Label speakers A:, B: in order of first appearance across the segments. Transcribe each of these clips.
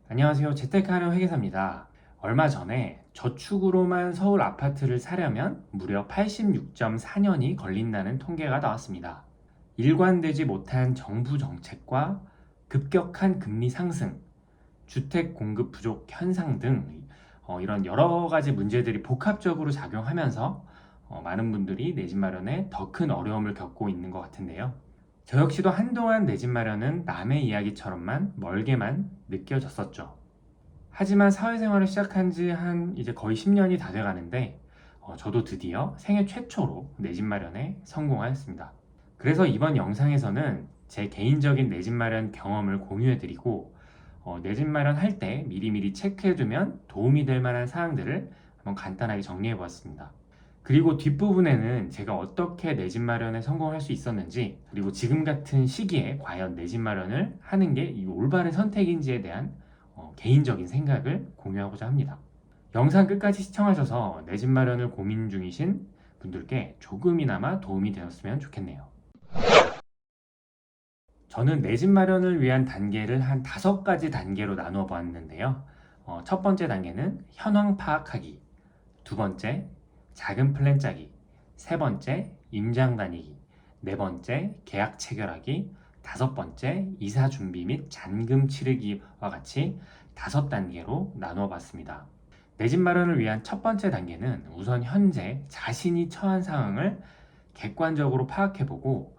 A: 안녕하세요. 재테크하는 회계사입니다. 얼마 전에 저축으로만 서울 아파트를 사려면 무려 86.4년이 걸린다는 통계가 나왔습니다. 일관되지 못한 정부 정책과 급격한 금리 상승, 주택 공급 부족 현상 등 이런 여러 가지 문제들이 복합적으로 작용하면서 많은 분들이 내 집 마련에 더 큰 어려움을 겪고 있는 것 같은데요. 저 역시도 한동안 내 집 마련은 남의 이야기처럼만 멀게만 느껴졌었죠. 하지만 사회생활을 시작한 지 이제 거의 10년이 다 돼가는데 저도 드디어 생애 최초로 내 집 마련에 성공하였습니다. 그래서 이번 영상에서는 제 개인적인 내 집 마련 경험을 공유해드리고 내 집 마련할 때 미리미리 체크해두면 도움이 될 만한 사항들을 한번 간단하게 정리해보았습니다. 그리고 뒷부분에는 제가 어떻게 내 집 마련에 성공할 수 있었는지, 그리고 지금 같은 시기에 과연 내 집 마련을 하는 게 이 올바른 선택인지에 대한 개인적인 생각을 공유하고자 합니다. 영상 끝까지 시청하셔서 내 집 마련을 고민 중이신 분들께 조금이나마 도움이 되었으면 좋겠네요. 저는 내 집 마련을 위한 단계를 한 5가지 단계로 나누어 보았는데요. 첫 번째 단계는 현황 파악하기, 두 번째 작은 플랜 짜기, 세 번째 임장 다니기, 네 번째 계약 체결하기, 다섯 번째 이사 준비 및 잔금 치르기와 같이 5단계로 나누어 봤습니다. 내 집 마련을 위한 첫 번째 단계는 우선 현재 자신이 처한 상황을 객관적으로 파악해보고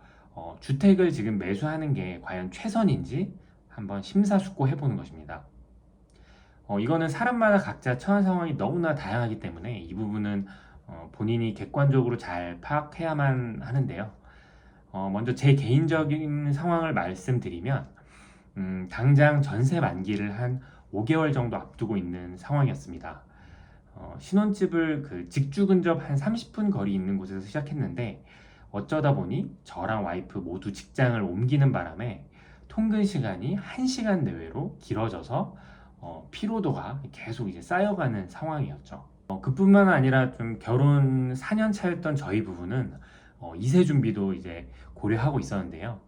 A: 주택을 지금 매수하는 게 과연 최선인지 한번 심사숙고해 보는 것입니다. 이거는 사람마다 각자 처한 상황이 너무나 다양하기 때문에 이 부분은 본인이 객관적으로 잘 파악해야만 하는데요. 먼저 제 개인적인 상황을 말씀드리면 당장 전세 만기를 한 5개월 정도 앞두고 있는 상황이었습니다. 신혼집을 그 직주 근접 한 30분 거리 있는 곳에서 시작했는데 어쩌다 보니 저랑 와이프 모두 직장을 옮기는 바람에 통근 시간이 1시간 내외로 길어져서 피로도가 계속 이제 쌓여가는 상황이었죠. 그뿐만 아니라 좀 결혼 4년 차였던 저희 부부는 2세 준비도 이제 고려하고 있었는데요.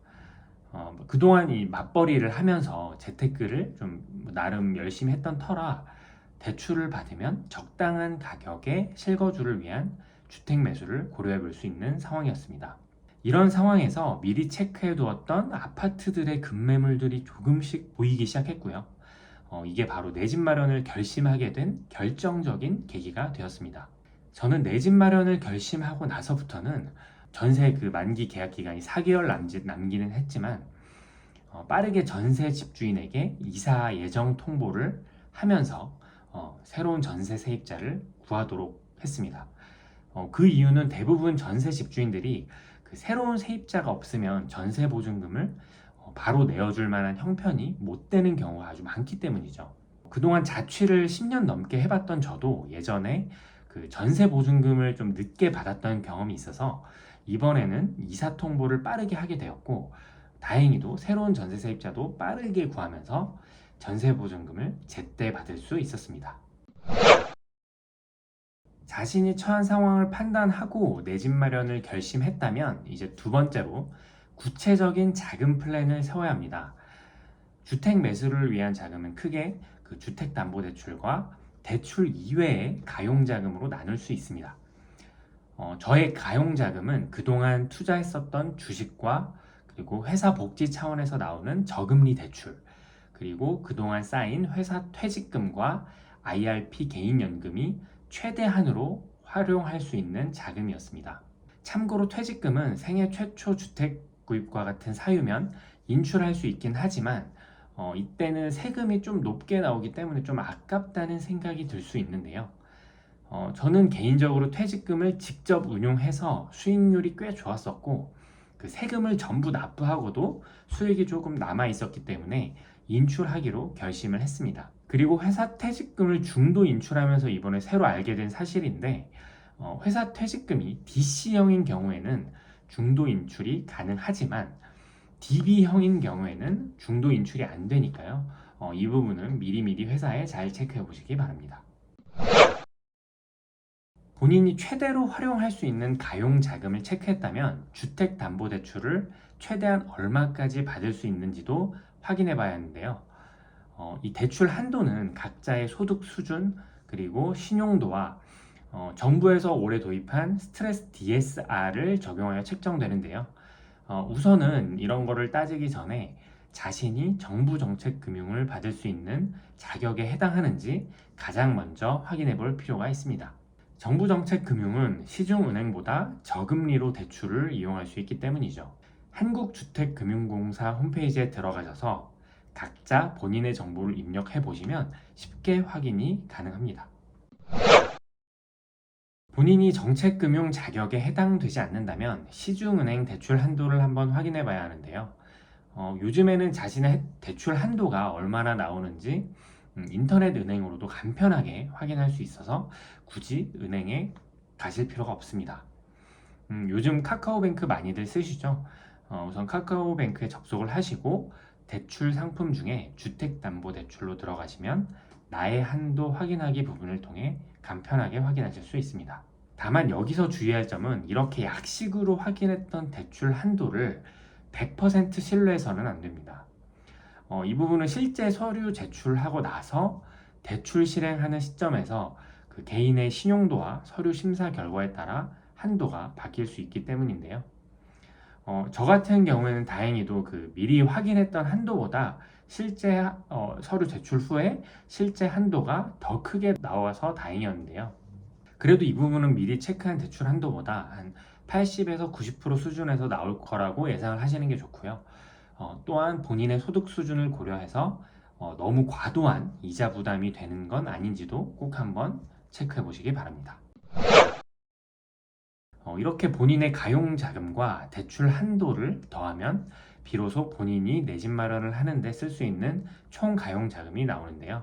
A: 그동안 이 맞벌이를 하면서 재테크를 좀 나름 열심히 했던 터라 대출을 받으면 적당한 가격의 실거주를 위한 주택 매수를 고려해 볼 수 있는 상황이었습니다. 이런 상황에서 미리 체크해 두었던 아파트들의 급매물들이 조금씩 보이기 시작했고요. 이게 바로 내 집 마련을 결심하게 된 결정적인 계기가 되었습니다. 저는 내 집 마련을 결심하고 나서부터는 전세 그 만기 계약 기간이 4개월 남기는 했지만 빠르게 전세 집주인에게 이사 예정 통보를 하면서 새로운 전세 세입자를 구하도록 했습니다. 그 이유는 대부분 전세 집주인들이 그 새로운 세입자가 없으면 전세 보증금을 바로 내어줄 만한 형편이 못 되는 경우가 아주 많기 때문이죠. 그동안 자취를 10년 넘게 해봤던 저도 예전에 그 전세 보증금을 좀 늦게 받았던 경험이 있어서 이번에는 이사 통보를 빠르게 하게 되었고, 다행히도 새로운 전세 세입자도 빠르게 구하면서 전세 보증금을 제때 받을 수 있었습니다. 자신이 처한 상황을 판단하고 내 집 마련을 결심했다면 이제 두 번째로 구체적인 자금 플랜을 세워야 합니다. 주택 매수를 위한 자금은 크게 그 주택담보대출과 대출 이외의 가용자금으로 나눌 수 있습니다. 저의 가용자금은 그동안 투자했었던 주식과 그리고 회사 복지 차원에서 나오는 저금리 대출, 그리고 그동안 쌓인 회사 퇴직금과 IRP 개인연금이 최대한으로 활용할 수 있는 자금이었습니다. 참고로 퇴직금은 생애 최초 주택 구입과 같은 사유면 인출할 수 있긴 하지만 이때는 세금이 좀 높게 나오기 때문에 좀 아깝다는 생각이 들 수 있는데요. 저는 개인적으로 퇴직금을 직접 운용해서 수익률이 꽤 좋았었고, 그 세금을 전부 납부하고도 수익이 조금 남아 있었기 때문에 인출하기로 결심을 했습니다. 그리고 회사 퇴직금을 중도 인출하면서 이번에 새로 알게 된 사실인데, 회사 퇴직금이 DC형인 경우에는 중도 인출이 가능하지만 DB형인 경우에는 중도 인출이 안 되니까요. 이 부분은 미리미리 회사에 잘 체크해 보시기 바랍니다. 본인이 최대로 활용할 수 있는 가용 자금을 체크했다면 주택담보대출을 최대한 얼마까지 받을 수 있는지도 확인해 봐야 하는데요. 이 대출 한도는 각자의 소득 수준 그리고 신용도와 정부에서 올해 도입한 스트레스 DSR을 적용하여 책정되는데요. 우선은 이런 거를 따지기 전에 자신이 정부 정책 금융을 받을 수 있는 자격에 해당하는지 가장 먼저 확인해 볼 필요가 있습니다. 정부 정책 금융은 시중은행보다 저금리로 대출을 이용할 수 있기 때문이죠. 한국주택금융공사 홈페이지에 들어가셔서 각자 본인의 정보를 입력해 보시면 쉽게 확인이 가능합니다. 본인이 정책금융 자격에 해당되지 않는다면 시중은행 대출 한도를 한번 확인해 봐야 하는데요. 요즘에는 자신의 대출 한도가 얼마나 나오는지 인터넷 은행으로도 간편하게 확인할 수 있어서 굳이 은행에 가실 필요가 없습니다. 요즘 카카오뱅크 많이들 쓰시죠? 우선 카카오뱅크에 접속을 하시고 대출 상품 중에 주택담보대출로 들어가시면 나의 한도 확인하기 부분을 통해 간편하게 확인하실 수 있습니다. 다만 여기서 주의할 점은 이렇게 약식으로 확인했던 대출 한도를 100% 신뢰해서는 안 됩니다. 이 부분은 실제 서류 제출하고 나서 대출 실행하는 시점에서 그 개인의 신용도와 서류 심사 결과에 따라 한도가 바뀔 수 있기 때문인데요. 저 같은 경우에는 다행히도 그 미리 확인했던 한도보다 실제 서류 제출 후에 실제 한도가 더 크게 나와서 다행이었는데요. 그래도 이 부분은 미리 체크한 대출 한도보다 한 80에서 90% 수준에서 나올 거라고 예상을 하시는 게 좋고요. 또한 본인의 소득 수준을 고려해서 너무 과도한 이자 부담이 되는 건 아닌지도 꼭 한번 체크해 보시기 바랍니다. 이렇게 본인의 가용 자금과 대출 한도를 더하면 비로소 본인이 내 집 마련을 하는데 쓸 수 있는 총 가용 자금이 나오는데요.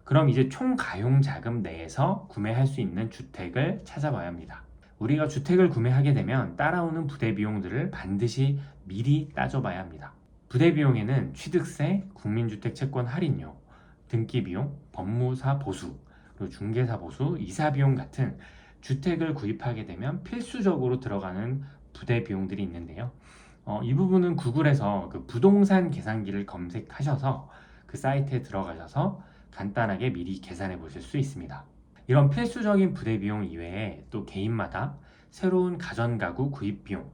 A: 그럼 이제 총 가용 자금 내에서 구매할 수 있는 주택을 찾아봐야 합니다. 우리가 주택을 구매하게 되면 따라오는 부대 비용들을 반드시 미리 따져봐야 합니다. 부대 비용에는 취득세, 국민주택채권 할인료, 등기비용, 법무사 보수, 그리고 중개사 보수, 이사 비용 같은 주택을 구입하게 되면 필수적으로 들어가는 부대 비용들이 있는데요. 이 부분은 구글에서 그 부동산 계산기를 검색하셔서 그 사이트에 들어가셔서 간단하게 미리 계산해 보실 수 있습니다. 이런 필수적인 부대 비용 이외에 또 개인마다 새로운 가전가구 구입 비용,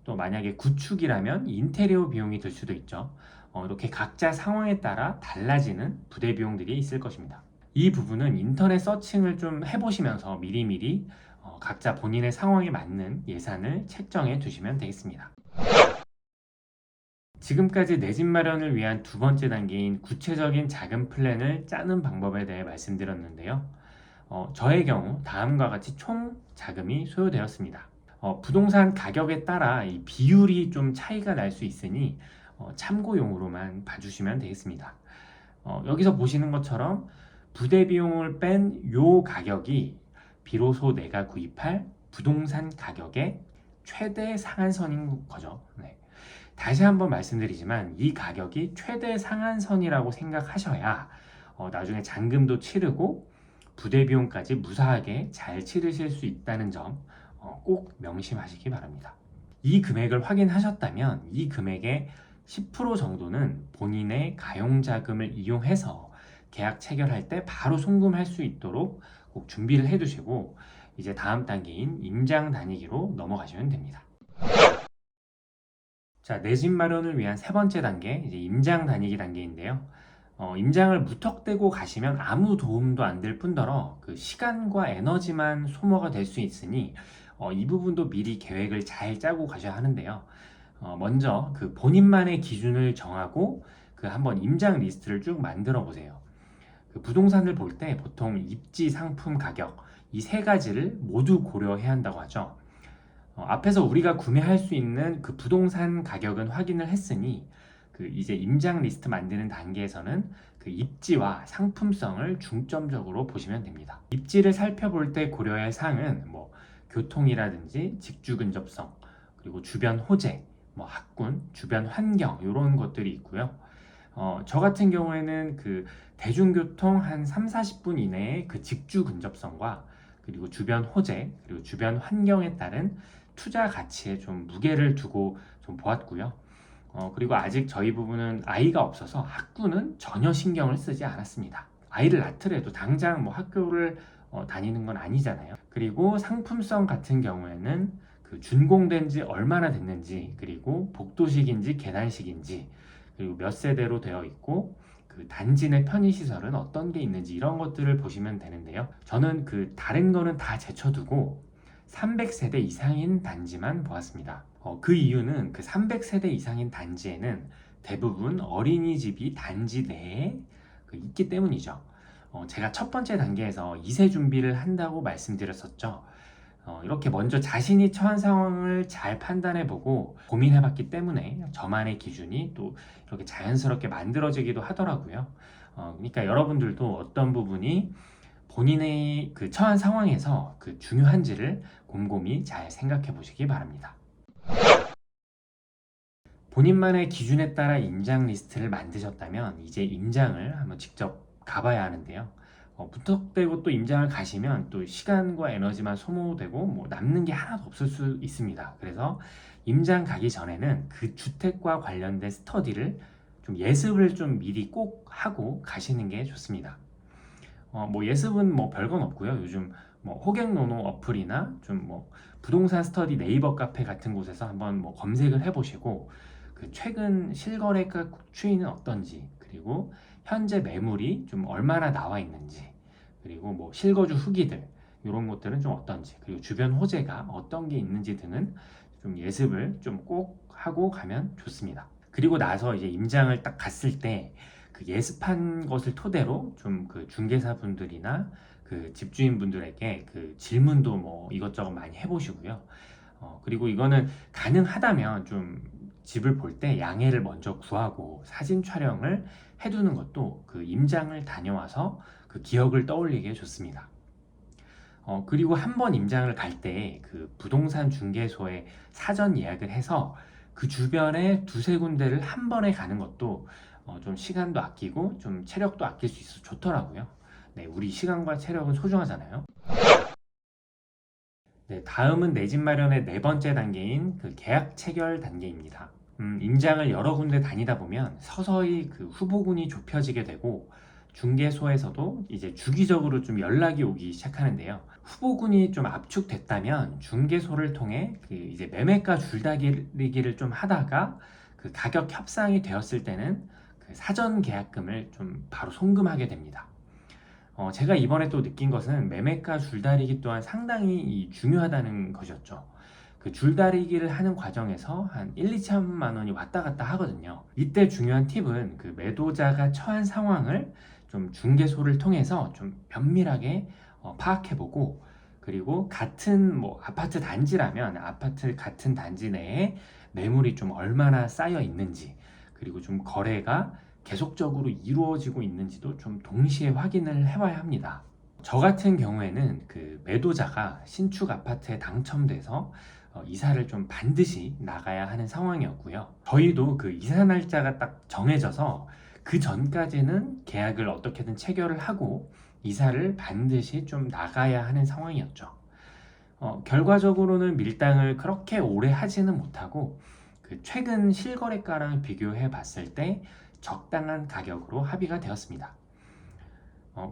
A: 또 만약에 구축이라면 인테리어 비용이 들 수도 있죠. 이렇게 각자 상황에 따라 달라지는 부대 비용들이 있을 것입니다. 이 부분은 인터넷 서칭을 좀 해보시면서 미리미리 각자 본인의 상황에 맞는 예산을 책정해 두시면 되겠습니다. 지금까지 내 집 마련을 위한 두 번째 단계인 구체적인 자금 플랜을 짜는 방법에 대해 말씀드렸는데요. 저의 경우 다음과 같이 총 자금이 소요되었습니다. 부동산 가격에 따라 이 비율이 좀 차이가 날 수 있으니 참고용으로만 봐주시면 되겠습니다. 여기서 보시는 것처럼 부대 비용을 뺀 요 가격이 비로소 내가 구입할 부동산 가격의 최대 상한선인 거죠. 네. 다시 한번 말씀드리지만 이 가격이 최대 상한선이라고 생각하셔야 나중에 잔금도 치르고 부대 비용까지 무사하게 잘 치르실 수 있다는 점 꼭 명심하시기 바랍니다. 이 금액을 확인하셨다면 이 금액의 10% 정도는 본인의 가용자금을 이용해서 계약 체결할 때 바로 송금할 수 있도록 꼭 준비를 해두시고 이제 다음 단계인 임장 다니기로 넘어가시면 됩니다. 자, 내 집 마련을 위한 세 번째 단계, 이제 임장 다니기 단계인데요. 임장을 무턱대고 가시면 아무 도움도 안 될 뿐더러 그 시간과 에너지만 소모가 될 수 있으니 이 부분도 미리 계획을 잘 짜고 가셔야 하는데요. 먼저 그 본인만의 기준을 정하고 그 한번 임장 리스트를 쭉 만들어 보세요. 그 부동산을 볼 때 보통 입지, 상품, 가격 이 세 가지를 모두 고려해야 한다고 하죠. 앞에서 우리가 구매할 수 있는 그 부동산 가격은 확인을 했으니 그 이제 임장 리스트 만드는 단계에서는 그 입지와 상품성을 중점적으로 보시면 됩니다. 입지를 살펴볼 때 고려해야 할 사항은 뭐 교통이라든지 직주 근접성, 그리고 주변 호재, 뭐 학군, 주변 환경 이런 것들이 있고요. 저 같은 경우에는 그 대중교통 한 3, 40분 이내에 그 직주 근접성과 그리고 주변 호재, 그리고 주변 환경에 따른 투자 가치에 좀 무게를 두고 좀 보았고요. 그리고 아직 저희 부부는 아이가 없어서 학구는 전혀 신경을 쓰지 않았습니다. 아이를 낳더라도 당장 뭐 학교를 다니는 건 아니잖아요. 그리고 상품성 같은 경우에는 그 준공된 지 얼마나 됐는지, 그리고 복도식인지 계단식인지, 그리고 몇 세대로 되어 있고, 그 단지 내 편의시설은 어떤 게 있는지 이런 것들을 보시면 되는데요. 저는 그 다른 거는 다 제쳐두고 300세대 이상인 단지만 보았습니다. 그 이유는 그 300세대 이상인 단지에는 대부분 어린이집이 단지 내에 있기 때문이죠. 제가 첫 번째 단계에서 2세 준비를 한다고 말씀드렸었죠. 이렇게 먼저 자신이 처한 상황을 잘 판단해보고 고민해봤기 때문에 저만의 기준이 또 이렇게 자연스럽게 만들어지기도 하더라고요. 그러니까 여러분들도 어떤 부분이 본인의 그 처한 상황에서 그 중요한지를 곰곰이 잘 생각해 보시기 바랍니다. 본인만의 기준에 따라 임장 리스트를 만드셨다면 이제 임장을 한번 직접 가봐야 하는데요. 무턱대고 또 임장을 가시면 또 시간과 에너지만 소모되고 뭐 남는 게 하나도 없을 수 있습니다. 그래서 임장 가기 전에는 그 주택과 관련된 스터디를 좀 예습을 좀 미리 꼭 하고 가시는 게 좋습니다. 뭐 예습은 뭐 별건 없고요. 요즘 뭐 호갱노노 어플이나 좀 뭐 부동산 스터디 네이버 카페 같은 곳에서 한번 뭐 검색을 해보시고 그 최근 실거래가 추이는 어떤지, 그리고 현재 매물이 좀 얼마나 나와 있는지, 그리고 뭐 실거주 후기들 이런 것들은 좀 어떤지, 그리고 주변 호재가 어떤 게 있는지 등은 좀 예습을 좀 꼭 하고 가면 좋습니다. 그리고 나서 이제 임장을 딱 갔을 때 그 예습한 것을 토대로 좀 그 중개사분들이나 그 집주인분들에게 그 질문도 뭐 이것저것 많이 해보시고요. 그리고 이거는 가능하다면 좀 집을 볼 때 양해를 먼저 구하고 사진 촬영을 해두는 것도 그 임장을 다녀와서 그 기억을 떠올리기에 좋습니다. 그리고 한 번 임장을 갈 때 그 부동산 중개소에 사전 예약을 해서 그 주변에 두세 군데를 한 번에 가는 것도 좀 시간도 아끼고 좀 체력도 아낄 수 있어서 좋더라고요. 네, 우리 시간과 체력은 소중하잖아요. 네, 다음은 내 집 마련의 네 번째 단계인 그 계약 체결 단계입니다. 임장을 여러 군데 다니다 보면 서서히 그 후보군이 좁혀지게 되고 중개소에서도 이제 주기적으로 좀 연락이 오기 시작하는데요. 후보군이 좀 압축됐다면 중개소를 통해 그 이제 매매가 줄다리기를 좀 하다가 그 가격 협상이 되었을 때는 그 사전 계약금을 좀 바로 송금하게 됩니다. 제가 이번에 또 느낀 것은 매매가 줄다리기 또한 상당히 중요하다는 것이었죠. 그 줄다리기를 하는 과정에서 한 1, 2천만 원이 왔다 갔다 하거든요. 이때 중요한 팁은 그 매도자가 처한 상황을 좀 중개소를 통해서 좀 면밀하게 파악해보고, 그리고 같은 뭐 아파트 단지라면 아파트 같은 단지 내에 매물이 좀 얼마나 쌓여 있는지, 그리고 좀 거래가 계속적으로 이루어지고 있는지도 좀 동시에 확인을 해봐야 합니다. 저 같은 경우에는 그 매도자가 신축 아파트에 당첨돼서 이사를 좀 반드시 나가야 하는 상황이었고요. 저희도 그 이사 날짜가 딱 정해져서 그 전까지는 계약을 어떻게든 체결을 하고 이사를 반드시 좀 나가야 하는 상황이었죠. 결과적으로는 밀당을 그렇게 오래 하지는 못하고 그 최근 실거래가랑 비교해 봤을 때 적당한 가격으로 합의가 되었습니다.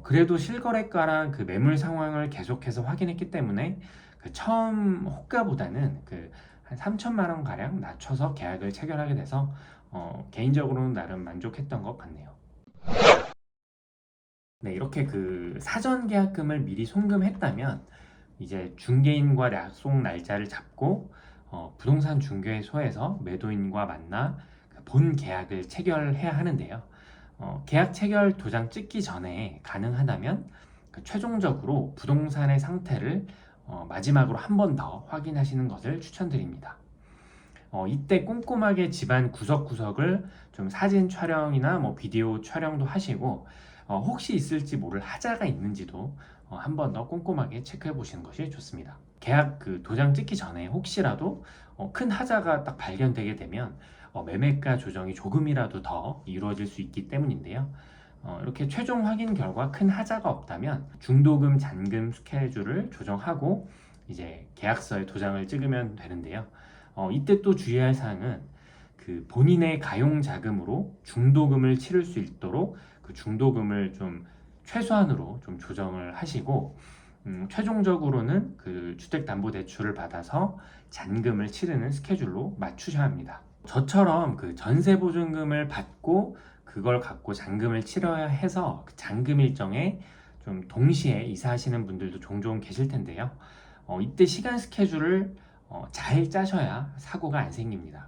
A: 그래도 실거래가랑 그 매물 상황을 계속해서 확인했기 때문에 그 처음 호가보다는 그 한 3천만 원 가량 낮춰서 계약을 체결하게 돼서 개인적으로는 나름 만족했던 것 같네요. 네, 이렇게 그 사전 계약금을 미리 송금했다면 이제 중개인과 약속 날짜를 잡고 부동산 중개소에서 매도인과 만나 본 계약을 체결해야 하는데요. 계약 체결 도장 찍기 전에 가능하다면 그 최종적으로 부동산의 상태를 마지막으로 한 번 더 확인하시는 것을 추천드립니다. 이때 꼼꼼하게 집안 구석구석을 좀 사진 촬영이나 뭐 비디오 촬영도 하시고 혹시 있을지 모를 하자가 있는지도 한 번 더 꼼꼼하게 체크해 보시는 것이 좋습니다. 계약 그 도장 찍기 전에 혹시라도 큰 하자가 딱 발견되게 되면 매매가 조정이 조금이라도 더 이루어질 수 있기 때문인데요. 이렇게 최종 확인 결과 큰 하자가 없다면 중도금, 잔금 스케줄을 조정하고 이제 계약서에 도장을 찍으면 되는데요. 이때 또 주의할 사항은 그 본인의 가용 자금으로 중도금을 치를 수 있도록 그 중도금을 좀 최소한으로 좀 조정을 하시고 최종적으로는 그 주택담보대출을 받아서 잔금을 치르는 스케줄로 맞추셔야 합니다. 저처럼 그 전세보증금을 받고 그걸 갖고 잔금을 치러야 해서 그 잔금 일정에 좀 동시에 이사하시는 분들도 종종 계실 텐데요. 이때 시간 스케줄을 잘 짜셔야 사고가 안 생깁니다.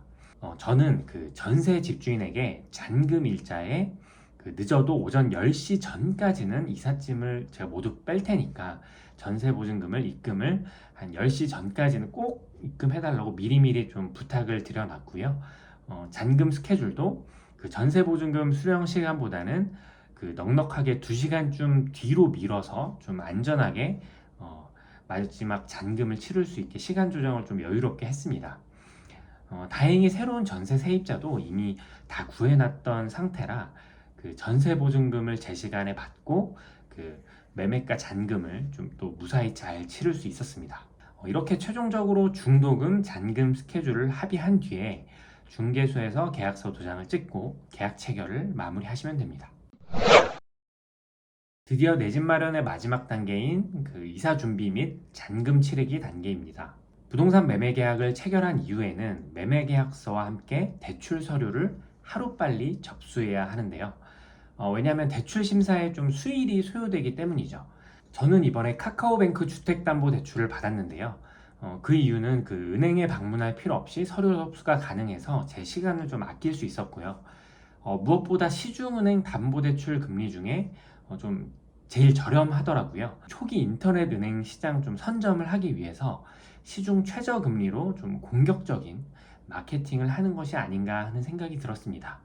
A: 저는 그 전세 집주인에게 잔금 일자에 그 늦어도 오전 10시 전까지는 이삿짐을 제가 모두 뺄 테니까 전세 보증금을 입금을 한 10시 전까지는 꼭 입금해달라고 미리미리 좀 부탁을 드려놨고요. 잔금 스케줄도 그 전세 보증금 수령 시간보다는 그 넉넉하게 2시간쯤 뒤로 밀어서 좀 안전하게 마지막 잔금을 치를 수 있게 시간 조정을 좀 여유롭게 했습니다. 다행히 새로운 전세 세입자도 이미 다 구해놨던 상태라 그 전세 보증금을 제 시간에 받고 그 매매가 잔금을 좀 또 무사히 잘 치를 수 있었습니다. 이렇게 최종적으로 중도금, 잔금 스케줄을 합의한 뒤에 중개소에서 계약서 도장을 찍고 계약 체결을 마무리하시면 됩니다. 드디어 내 집 마련의 마지막 단계인 그 이사 준비 및 잔금 치르기 단계입니다. 부동산 매매 계약을 체결한 이후에는 매매 계약서와 함께 대출 서류를 하루빨리 접수해야 하는데요. 왜냐하면 대출 심사에 좀 수일이 소요되기 때문이죠. 저는 이번에 카카오뱅크 주택담보대출을 받았는데요. 그 이유는 그 은행에 방문할 필요 없이 서류 접수가 가능해서 제 시간을 좀 아낄 수 있었고요. 무엇보다 시중은행 담보대출 금리 중에 좀 제일 저렴하더라고요. 초기 인터넷 은행 시장 좀 선점을 하기 위해서 시중 최저 금리로 좀 공격적인 마케팅을 하는 것이 아닌가 하는 생각이 들었습니다.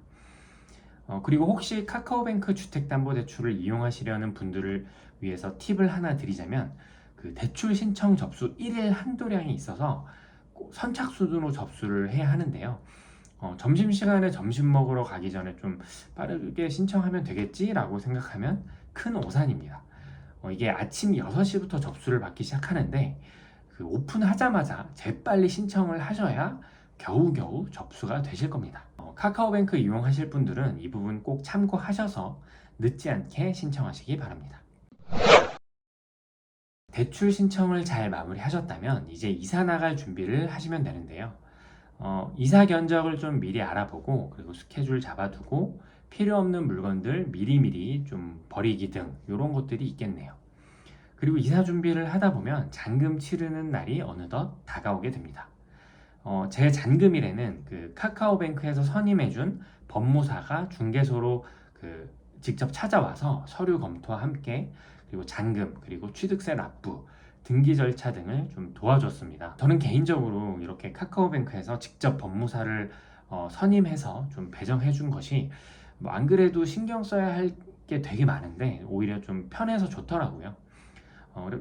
A: 그리고 혹시 카카오뱅크 주택담보대출을 이용하시려는 분들을 위해서 팁을 하나 드리자면 그 대출 신청 접수 1일 한도량이 있어서 꼭 선착순으로 접수를 해야 하는데요. 점심시간에 점심 먹으러 가기 전에 좀 빠르게 신청하면 되겠지라고 생각하면 큰 오산입니다. 이게 아침 6시부터 접수를 받기 시작하는데 그 오픈하자마자 재빨리 신청을 하셔야 겨우겨우 접수가 되실 겁니다. 카카오뱅크 이용하실 분들은 이 부분 꼭 참고하셔서 늦지 않게 신청하시기 바랍니다. 대출 신청을 잘 마무리하셨다면 이제 이사 나갈 준비를 하시면 되는데요. 이사 견적을 좀 미리 알아보고 그리고 스케줄 잡아두고 필요 없는 물건들 미리미리 좀 버리기 등 이런 것들이 있겠네요. 그리고 이사 준비를 하다 보면 잔금 치르는 날이 어느덧 다가오게 됩니다. 제 잔금일에는 그 카카오뱅크에서 선임해준 법무사가 중개소로 그 직접 찾아와서 서류 검토와 함께 그리고 잔금 그리고 취득세 납부 등기 절차 등을 좀 도와줬습니다. 저는 개인적으로 이렇게 카카오뱅크에서 직접 법무사를 선임해서 좀 배정해 준 것이 뭐 안 그래도 신경 써야 할 게 되게 많은데 오히려 좀 편해서 좋더라고요.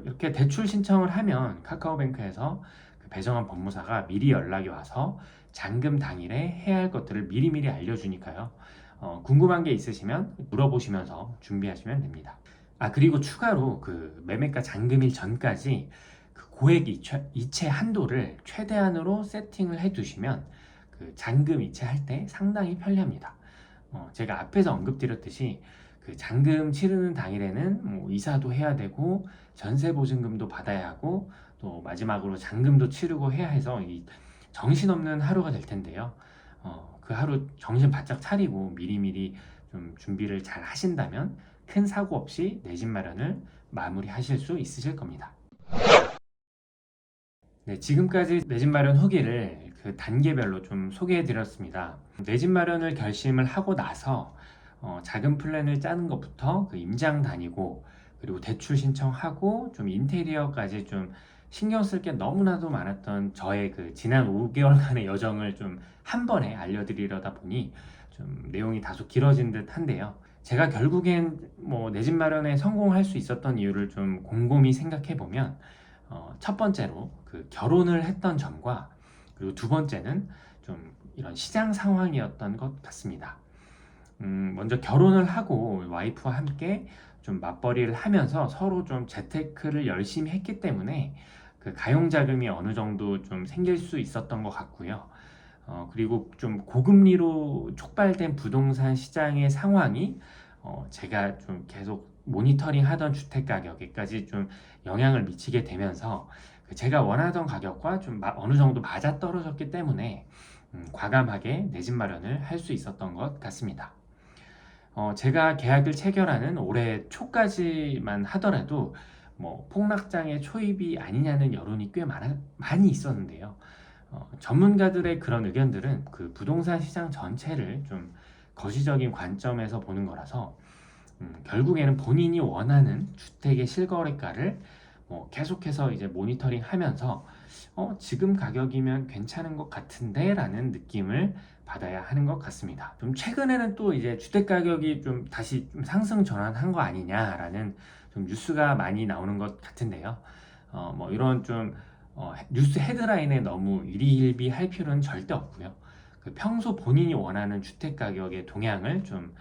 A: 이렇게 대출 신청을 하면 카카오뱅크에서 그 배정한 법무사가 미리 연락이 와서 잔금 당일에 해야 할 것들을 미리미리 알려주니까요. 궁금한 게 있으시면 물어보시면서 준비하시면 됩니다. 그리고 추가로 그 매매가 잔금일 전까지 그 고액 이체 한도를 최대한으로 세팅을 해 두시면 그 잔금 이체할 때 상당히 편리합니다. 제가 앞에서 언급드렸듯이 그 잔금 치르는 당일에는 뭐 이사도 해야 되고 전세 보증금도 받아야 하고 또 마지막으로 잔금도 치르고 해야 해서 이 정신없는 하루가 될 텐데요. 그 하루 정신 바짝 차리고 미리미리 좀 준비를 잘 하신다면 큰 사고 없이 내 집 마련을 마무리하실 수 있으실 겁니다. 네, 지금까지 내 집 마련 후기를 그 단계별로 좀 소개해 드렸습니다. 내 집 마련을 결심을 하고 나서 자금 플랜을 짜는 것부터 그 임장 다니고 그리고 대출 신청하고 좀 인테리어까지 좀 신경 쓸 게 너무나도 많았던 저의 그 지난 5개월간의 여정을 좀 한 번에 알려드리려다 보니 좀 내용이 다소 길어진 듯 한데요. 제가 결국엔 뭐 내 집 마련에 성공할 수 있었던 이유를 좀 곰곰이 생각해 보면 첫 번째로 그 결혼을 했던 점과 그리고 두 번째는 좀 이런 시장 상황이었던 것 같습니다. 먼저 결혼을 하고 와이프와 함께 좀 맞벌이를 하면서 서로 좀 재테크를 열심히 했기 때문에 그 가용자금이 어느 정도 좀 생길 수 있었던 것 같고요. 그리고 좀 고금리로 촉발된 부동산 시장의 상황이 제가 좀 계속 모니터링 하던 주택 가격에까지 좀 영향을 미치게 되면서 제가 원하던 가격과 좀 어느 정도 맞아떨어졌기 때문에 과감하게 내 집 마련을 할 수 있었던 것 같습니다. 제가 계약을 체결하는 올해 초까지만 하더라도 뭐 폭락장의 초입이 아니냐는 여론이 꽤 많이 있었는데요. 전문가들의 그런 의견들은 그 부동산 시장 전체를 좀 거시적인 관점에서 보는 거라서 결국에는 본인이 원하는 주택의 실거래가를 계속해서 이제 모니터링 하면서 지금 가격이면 괜찮은 것 같은데 라는 느낌을 받아야 하는 것 같습니다. 좀 최근에는 또 이제 주택 가격이 좀 다시 좀 상승 전환한 거 아니냐라는 좀 뉴스가 많이 나오는 것 같은데요. 이런 좀 뉴스 헤드라인에 너무 일희일비할 필요는 절대 없고요. 그 평소 본인이 원하는 주택 가격의 동향을 좀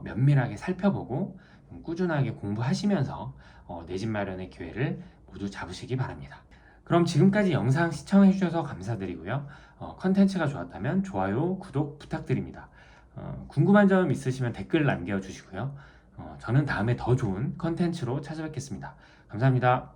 A: 면밀하게 살펴보고 꾸준하게 공부하시면서 내 집 마련의 기회를 모두 잡으시기 바랍니다. 그럼 지금까지 영상 시청해 주셔서 감사드리고요. 컨텐츠가 좋았다면 좋아요, 구독 부탁드립니다. 궁금한 점 있으시면 댓글 남겨주시고요. 저는 다음에 더 좋은 컨텐츠로 찾아뵙겠습니다. 감사합니다.